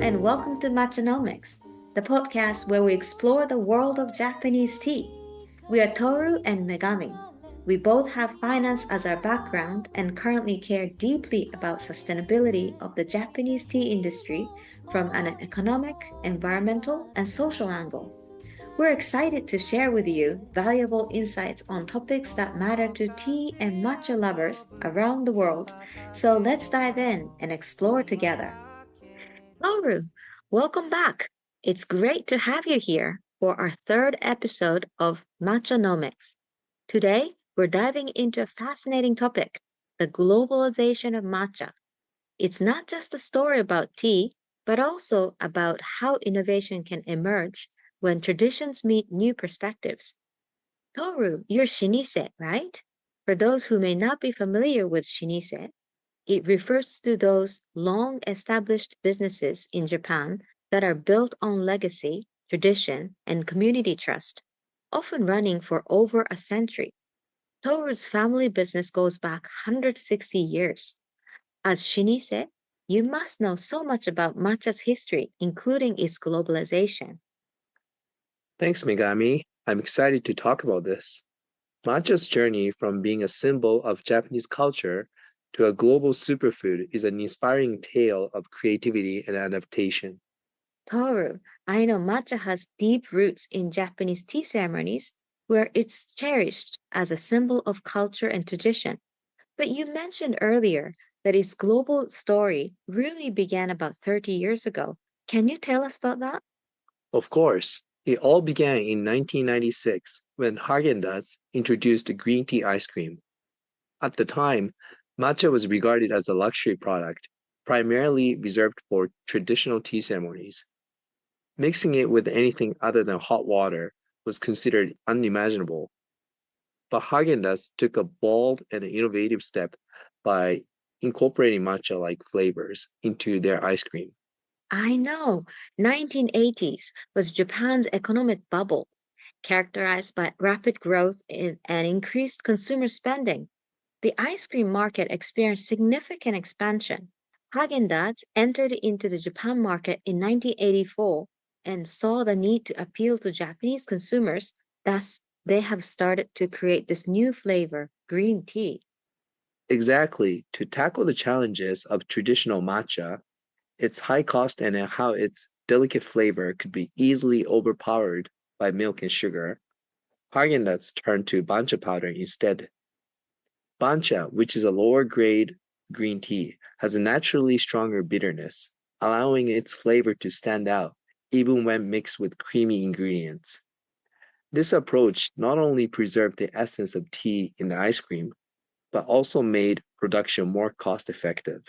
and welcome to Matcha Know, the podcast where we explore the world of Japanese tea. We are Toru and Megami. We both have finance as our background and currently care deeply about sustainability of the Japanese tea industry from an economic, environmental, and social angle. We're excited to share with you valuable insights on topics that matter to tea and matcha lovers around the world. So let's dive in and explore together. Toru, welcome back. It's great to have you here for our third episode of Matcha Know. Today, we're diving into a fascinating topic, the globalization of matcha. It's not just a story about tea, but also about how innovation can emerge when traditions meet new perspectives. Toru, you're Shinise, right? For those who may not be familiar with Shinise, it refers to those long established businesses in Japan that are built on legacy, tradition, and community trust, often running for over a century. Toru's family business goes back 160 years. As Shinise, you must know so much about matcha's history, including its globalization. Thanks, Megami. I'm excited to talk about this. Matcha's journey from being a symbol of Japanese culture to a global superfood is an inspiring tale of creativity and adaptation. Toru, I know matcha has deep roots in Japanese tea ceremonies where it's cherished as a symbol of culture and tradition. But you mentioned earlier that its global story really began about 30 years ago. Can you tell us about that? Of course, it all began in 1996 when Haagen-Dazs introduced green tea ice cream. At the time, matcha was regarded as a luxury product, primarily reserved for traditional tea ceremonies. Mixing it with anything other than hot water was considered unimaginable. But Haagen-Dazs took a bold and innovative step by incorporating matcha-like flavors into their ice cream. I know. 1980s was Japan's economic bubble, characterized by rapid growth and increased consumer spending. The ice cream market experienced significant expansion. Haagen-Dazs entered into the Japan market in 1984 and saw the need to appeal to Japanese consumers. Thus, they have started to create this new flavor, green tea. Exactly, to tackle the challenges of traditional matcha, its high cost and how its delicate flavor could be easily overpowered by milk and sugar, Haagen-Dazs turned to bancha powder instead. Bancha, which is a lower grade green tea, has a naturally stronger bitterness, allowing its flavor to stand out even when mixed with creamy ingredients. This approach not only preserved the essence of tea in the ice cream, but also made production more cost effective.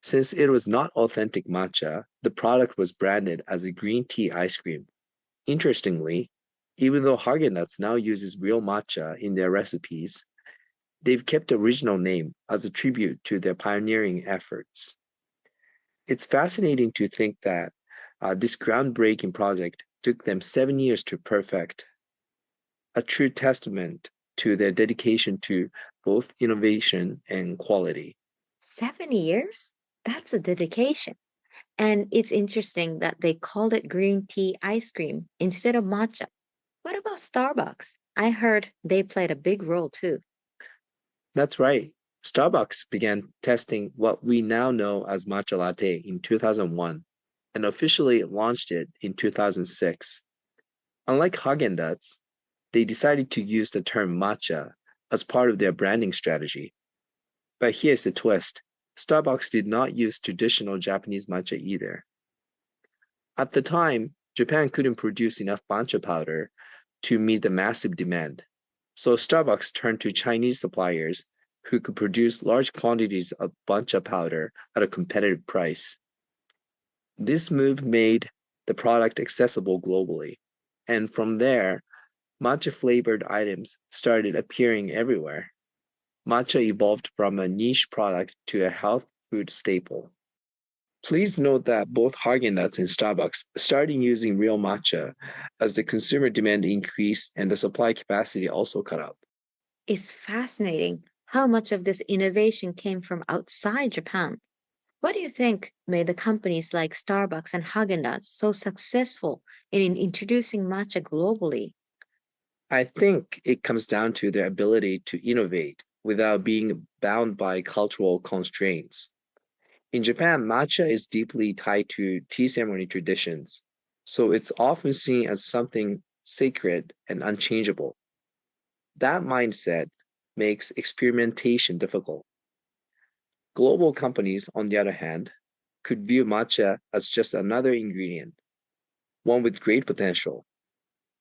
Since it was not authentic matcha, the product was branded as a green tea ice cream. Interestingly, even though Haagen-Dazs now uses real matcha in their recipes, they've kept the original name as a tribute to their pioneering efforts. It's fascinating to think that this groundbreaking project took them 7 years to perfect, a true testament to their dedication to both innovation and quality. 7 years? That's a dedication. And it's interesting that they called it green tea ice cream instead of matcha. What about Starbucks? I heard they played a big role too. That's right. Starbucks began testing what we now know as matcha latte in 2001 and officially launched it in 2006. Unlike Haagen-Dazs, they decided to use the term matcha as part of their branding strategy. But here's the twist. Starbucks did not use traditional Japanese matcha either. At the time, Japan couldn't produce enough bancha powder to meet the massive demand. So Starbucks turned to Chinese suppliers who could produce large quantities of bancha powder at a competitive price. This move made the product accessible globally. And from there, matcha flavored items started appearing everywhere. Matcha evolved from a niche product to a health food staple. Please note that both Haagen-Dazs and Starbucks started using real matcha as the consumer demand increased and the supply capacity also caught up. It's fascinating how much of this innovation came from outside Japan. What do you think made the companies like Starbucks and Haagen-Dazs so successful in introducing matcha globally? I think it comes down to their ability to innovate without being bound by cultural constraints. In Japan, matcha is deeply tied to tea ceremony traditions, so it's often seen as something sacred and unchangeable. That mindset makes experimentation difficult. Global companies, on the other hand, could view matcha as just another ingredient, one with great potential.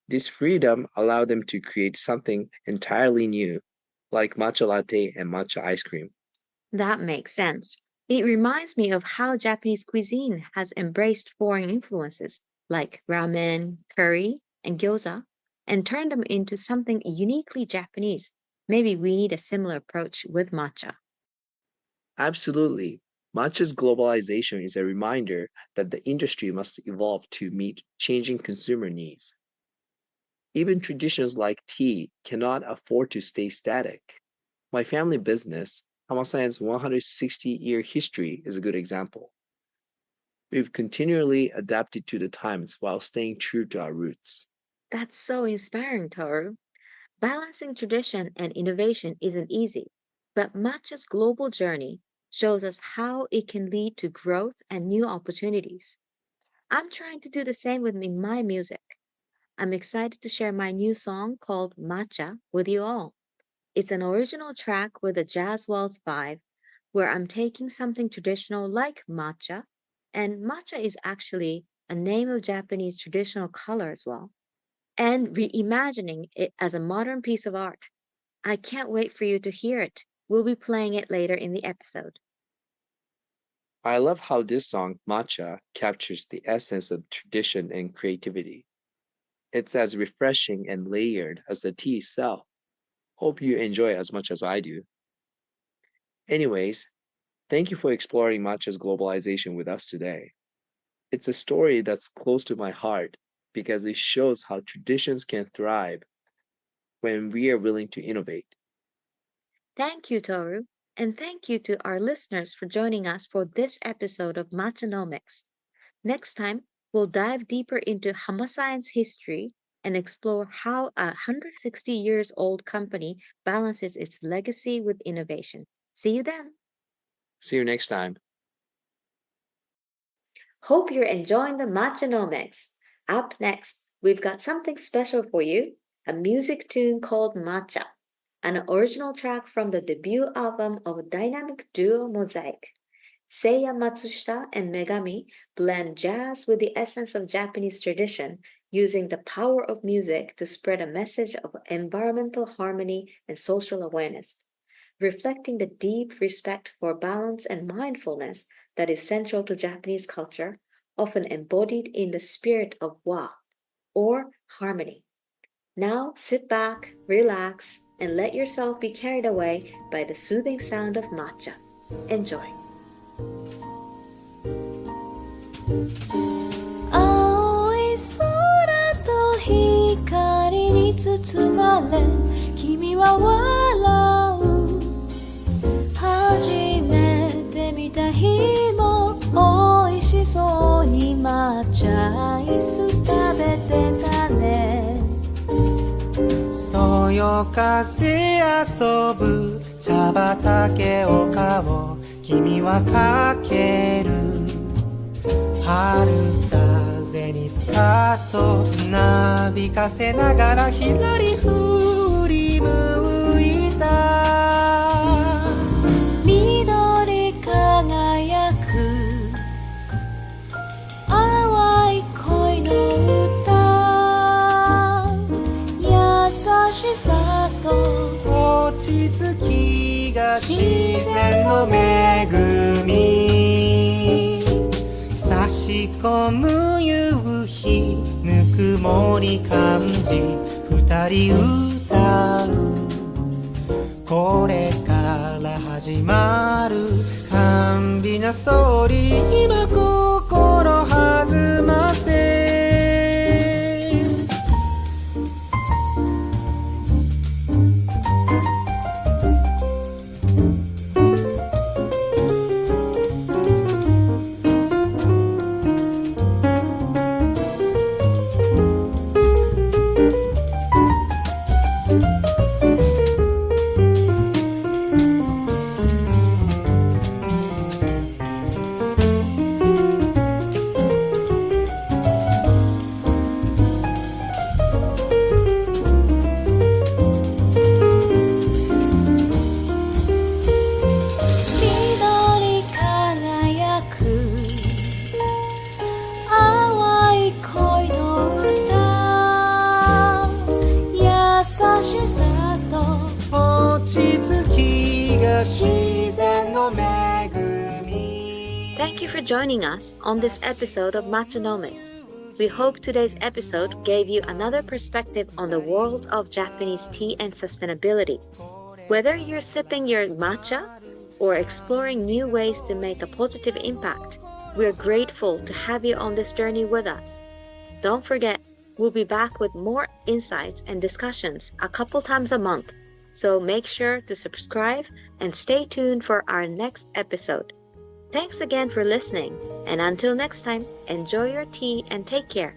This freedom allowed them to create something entirely new, like matcha latte and matcha ice cream. That makes sense. It reminds me of how Japanese cuisine has embraced foreign influences like ramen, curry, and gyoza and turned them into something uniquely Japanese. Maybe we need a similar approach with matcha. Absolutely. Matcha's globalization is a reminder that the industry must evolve to meet changing consumer needs. Even traditions like tea cannot afford to stay static. My family business, Hamasa-en's 160-year history, is a good example. We've continually adapted to the times while staying true to our roots. That's so inspiring, Toru. Balancing tradition and innovation isn't easy, but matcha's global journey shows us how it can lead to growth and new opportunities. I'm trying to do the same with my music. I'm excited to share my new song called Matcha with you all. It's an original track with a jazz waltz vibe where I'm taking something traditional like matcha, and matcha is actually a name of Japanese traditional color as well, and reimagining it as a modern piece of art. I can't wait for you to hear it. We'll be playing it later in the episode. I love how this song, Matcha, captures the essence of tradition and creativity. It's as refreshing and layered as the tea itself. Hope you enjoy it as much as I do. Anyways, thank you for exploring matcha's globalization with us today. It's a story that's close to my heart because it shows how traditions can thrive when we are willing to innovate. Thank you, Toru, and thank you to our listeners for joining us for this episode of Matchanomics. Next time, we'll dive deeper into Hamasa-en's history and explore how a 160 years old company balances its legacy with innovation. See you then. See you next time. Hope you're enjoying the Matchanomics. Up next, we've got something special for you, a music tune called Matcha, an original track from the debut album of dynamic duo MOSAIC. Seiya Matsushita and Megami blend jazz with the essence of Japanese tradition, using the power of music to spread a message of environmental harmony and social awareness, reflecting the deep respect for balance and mindfulness that is central to Japanese culture, often embodied in the spirit of wa, or harmony. Now sit back, relax, and let yourself be carried away by the soothing sound of matcha. Enjoy. 青い空と光に包まれ君は笑う初めて見た日も美味しそうに抹茶アイス食べてたねそよ風遊ぶ茶畑丘を君はかける春風にスカートなびかせながら左振り向いた緑輝く淡い恋の歌優しさと落ち着きが自然の恵み差し込む夕日ぬくもり感じ二人歌うこれから始まる甘美なストーリー今心弾ませ自然の恵み Thank you for joining us on this episode of Matcha Know. We hope today's episode gave you another perspective on the world of Japanese tea and sustainability. Whether you're sipping your matcha or exploring new ways to make a positive impact, we're grateful to have you on this journey with us. Don't forget, we'll be back with more insights and discussions a couple times a month, so make sure to subscribe and stay tuned for our next episode. Thanks again for listening, and until next time, enjoy your tea and take care.